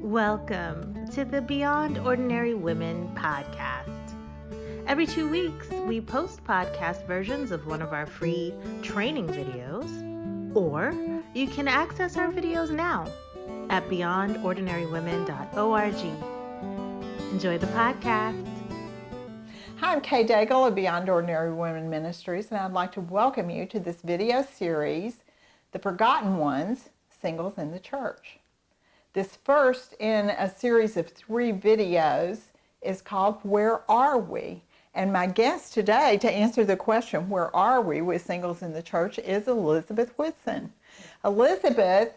Welcome to the Beyond Ordinary Women podcast. Every 2 weeks, we post podcast versions of one of our free training videos, or you can access our videos now at beyondordinarywomen.org. Enjoy the podcast. Hi, I'm Kay Daigle of Beyond Ordinary Women Ministries, and I'd like to welcome you to this video series, The Forgotten Ones, Singles in the Church. This first in a series of 3 videos is called Where Are We? And my guest today to answer the question, where are we with singles in the church, is Elizabeth Woodson. Elizabeth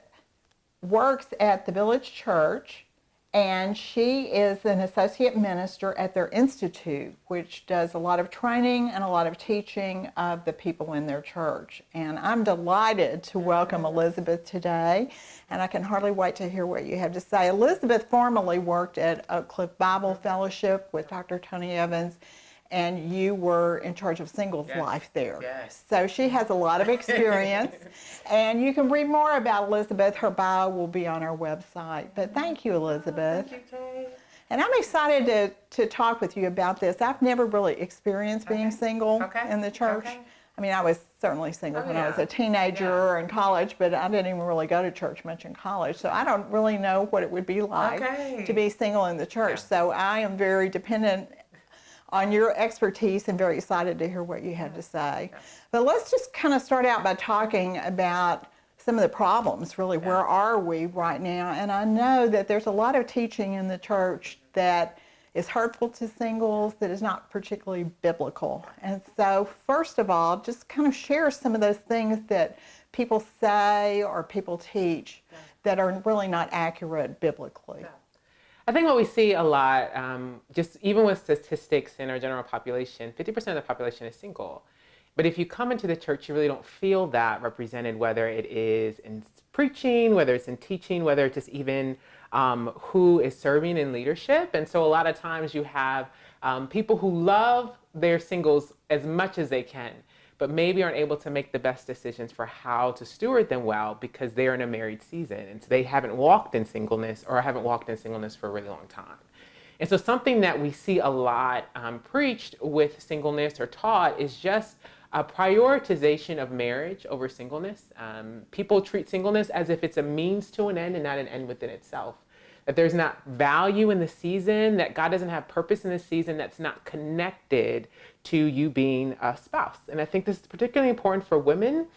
works at the Village Church, and she is an associate minister at their institute, which does a lot of training and a lot of teaching of the people in their church. And I'm delighted to welcome Elizabeth today, and I can hardly wait to hear what you have to say. Elizabeth formerly worked at Oak Cliff Bible Fellowship with Dr. Tony Evans, and you were in charge of singles life there. Yes. So she has a lot of experience, and you can read more about Elizabeth. Her bio will be on our website. But thank you, Elizabeth. Thank you, Kay. And I'm excited to talk with you about this. I've never really experienced being single in the church. Okay. I mean, I was certainly single when I was a teenager in college, but I didn't even really go to church much in college. So I don't really know what it would be like to be single in the church. So I am very dependent on your expertise and very excited to hear what you have to say. But let's just kind of start out by talking about some of the problems, really. Where are we right now? And I know that there's a lot of teaching in the church that is hurtful to singles, that is not particularly biblical. And so first of all, just kind of share some of those things that people say or people teach that are really not accurate biblically. I think what we see a lot, just even with statistics in our general population, 50% of the population is single. But if you come into the church, you really don't feel that represented, whether it is in preaching, whether it's in teaching, whether it's just even who is serving in leadership. And so a lot of times you have people who love their singles as much as they can, but maybe aren't able to make the best decisions for how to steward them well because they're in a married season. And so they haven't walked in singleness or haven't walked in singleness for a really long time. And so something that we see a lot preached with singleness or taught is just a prioritization of marriage over singleness. People treat singleness as if it's a means to an end and not an end within itself. That there's not value in the season, that God doesn't have purpose in the season that's not connected to you being a spouse. And I think this is particularly important for women,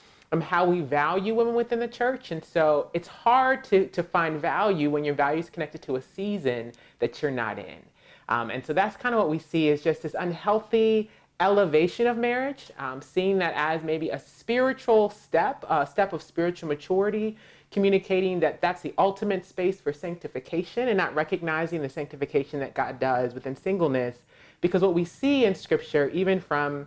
how we value women within the church. And so it's hard to find value when your value is connected to a season that you're not in. And so that's kind of what we see is just this unhealthy elevation of marriage, seeing that as maybe a spiritual step, a step of spiritual maturity, communicating that that's the ultimate space for sanctification and not recognizing the sanctification that God does within singleness. Because what we see in Scripture, even from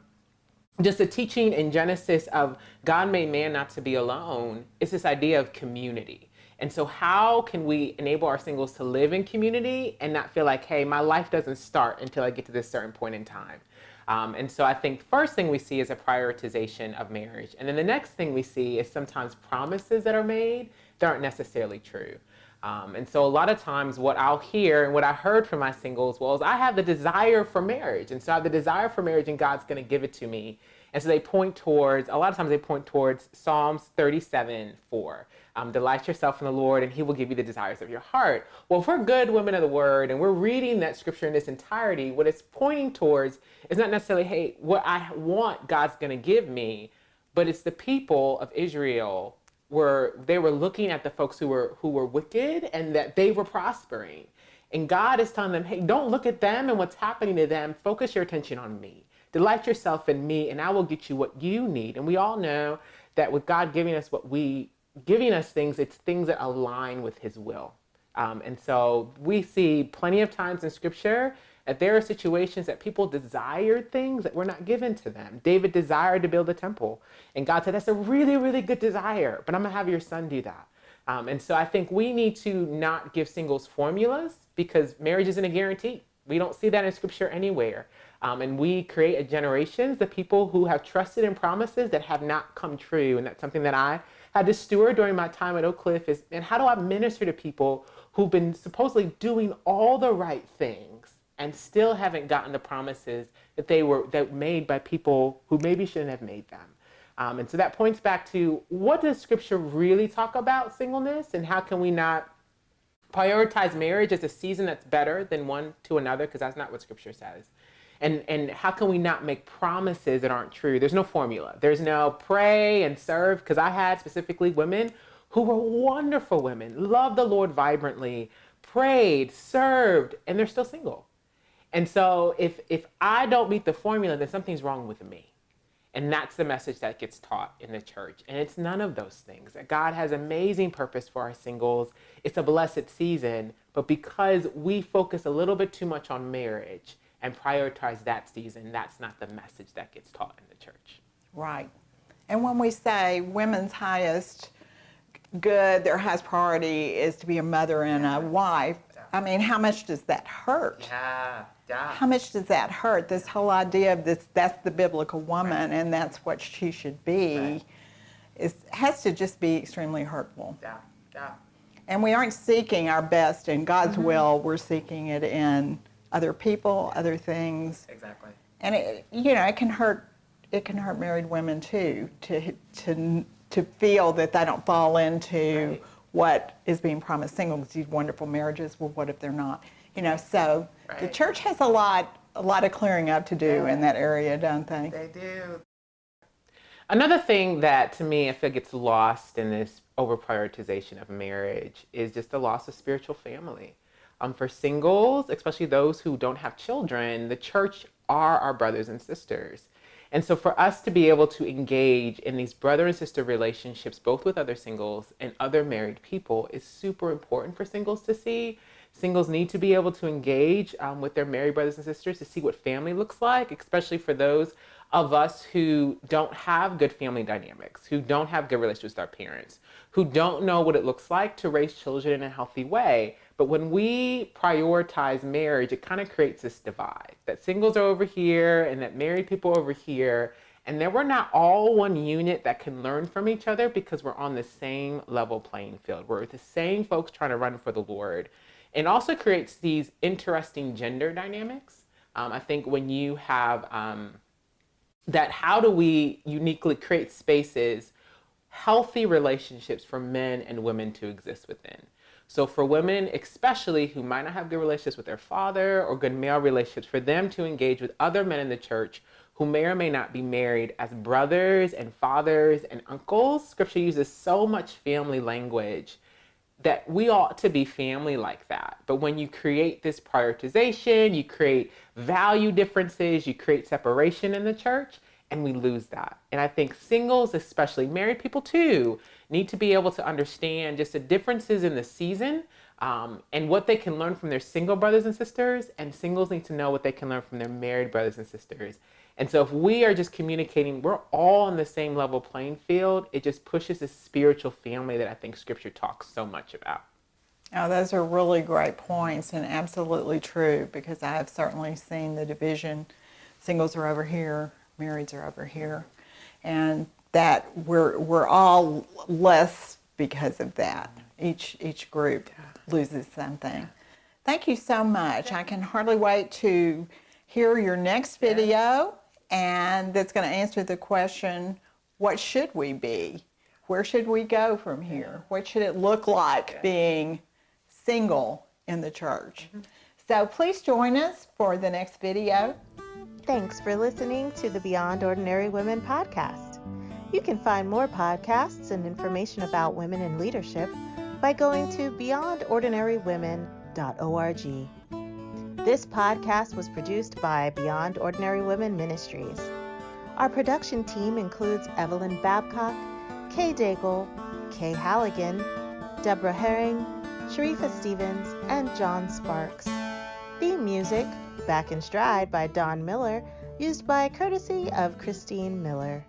just the teaching in Genesis of God made man not to be alone, is this idea of community. And so how can we enable our singles to live in community and not feel like, hey, my life doesn't start until I get to this certain point in time? And so I think first thing we see is a prioritization of marriage. And then the next thing we see is sometimes promises that are made that aren't necessarily true. And so a lot of times what I'll hear and what I heard from my singles was, I have the desire for marriage. And so I have the desire for marriage and God's going to give it to me. And so they point towards, a lot of times they point towards Psalms 37:4. Delight yourself in the Lord and he will give you the desires of your heart. Well, if we're good women of the word and we're reading that scripture in its entirety, what it's pointing towards is not necessarily, hey, what I want God's going to give me, but it's the people of Israel where they were looking at the folks who were wicked and that they were prospering. And God is telling them, hey, don't look at them and what's happening to them. Focus your attention on me. Delight yourself in me and I will get you what you need. And we all know that with God giving us things, it's things that align with his will. And so we see plenty of times in Scripture that there are situations that people desired things that were not given to them. David desired to build a temple. And God said, that's a really, really good desire, but I'm going to have your son do that. And so I think we need to not give singles formulas because marriage isn't a guarantee. We don't see that in Scripture anywhere. And we create generations, the people who have trusted in promises that have not come true. And that's something that I had to steward during my time at Oak Cliff is, and how do I minister to people who've been supposedly doing all the right things and still haven't gotten the promises that made by people who maybe shouldn't have made them. And so that points back to, what does Scripture really talk about singleness, and how can we not prioritize marriage as a season that's better than one to another, because that's not what Scripture says. And how can we not make promises that aren't true? There's no formula. There's no pray and serve, because I had specifically women who were wonderful women, loved the Lord vibrantly, prayed, served, and they're still single. And so if I don't meet the formula, then something's wrong with me. And that's the message that gets taught in the church. And it's none of those things. That God has amazing purpose for our singles. It's a blessed season. But because we focus a little bit too much on marriage and prioritize that season, that's not the message that gets taught in the church. Right. And when we say women's highest good, their highest priority is to be a mother and a wife, I mean, how much does that hurt? Yeah. How much does that hurt? This whole idea of that's the biblical woman, and that's what she should be, has to just be extremely hurtful. Yeah. And we aren't seeking our best in God's will. We're seeking it in other people, other things. Exactly. And it can hurt. It can hurt married women too, to feel that they don't fall into what is being promised singles, these wonderful marriages. Well, what if they're not? So the church has a lot of clearing up to do in that area, don't they? They do. Another thing that, to me, I feel gets lost in this over-prioritization of marriage is just the loss of spiritual family. For singles, especially those who don't have children, the church are our brothers and sisters. And so for us to be able to engage in these brother and sister relationships, both with other singles and other married people, is super important for singles to see. Singles need to be able to engage with their married brothers and sisters to see what family looks like, especially for those of us who don't have good family dynamics, who don't have good relationships with our parents, who don't know what it looks like to raise children in a healthy way. But when we prioritize marriage, it kind of creates this divide, that singles are over here and that married people are over here, and that we're not all one unit that can learn from each other because we're on the same level playing field. We're the same folks trying to run for the Lord. It also creates these interesting gender dynamics. I think when you have that, how do we uniquely create spaces, healthy relationships for men and women to exist within? So for women, especially who might not have good relationships with their father or good male relationships, for them to engage with other men in the church who may or may not be married as brothers and fathers and uncles. Scripture uses so much family language that we ought to be family like that. But when you create this prioritization, you create value differences, you create separation in the church, and we lose that. And I think singles, especially married people too, need to be able to understand just the differences in the season and what they can learn from their single brothers and sisters, and singles need to know what they can learn from their married brothers and sisters. And so if we are just communicating, we're all on the same level playing field, it just pushes this spiritual family that I think Scripture talks so much about. Oh, those are really great points and absolutely true, because I have certainly seen the division. Singles are over here, marrieds are over here, and that we're all less because of that. Each group loses something. Thank you so much. I can hardly wait to hear your next video, and that's going to answer the question, what should we be? Where should we go from here? What should it look like being single in the church? So please join us for the next video. Thanks for listening to the Beyond Ordinary Women podcast. You can find more podcasts and information about women in leadership by going to beyondordinarywomen.org. This podcast was produced by Beyond Ordinary Women Ministries. Our production team includes Evelyn Babcock, Kay Daigle, Kay Halligan, Deborah Herring, Sharifa Stevens, and John Sparks. Theme music, Back in Stride by Don Miller, used by courtesy of Christine Miller.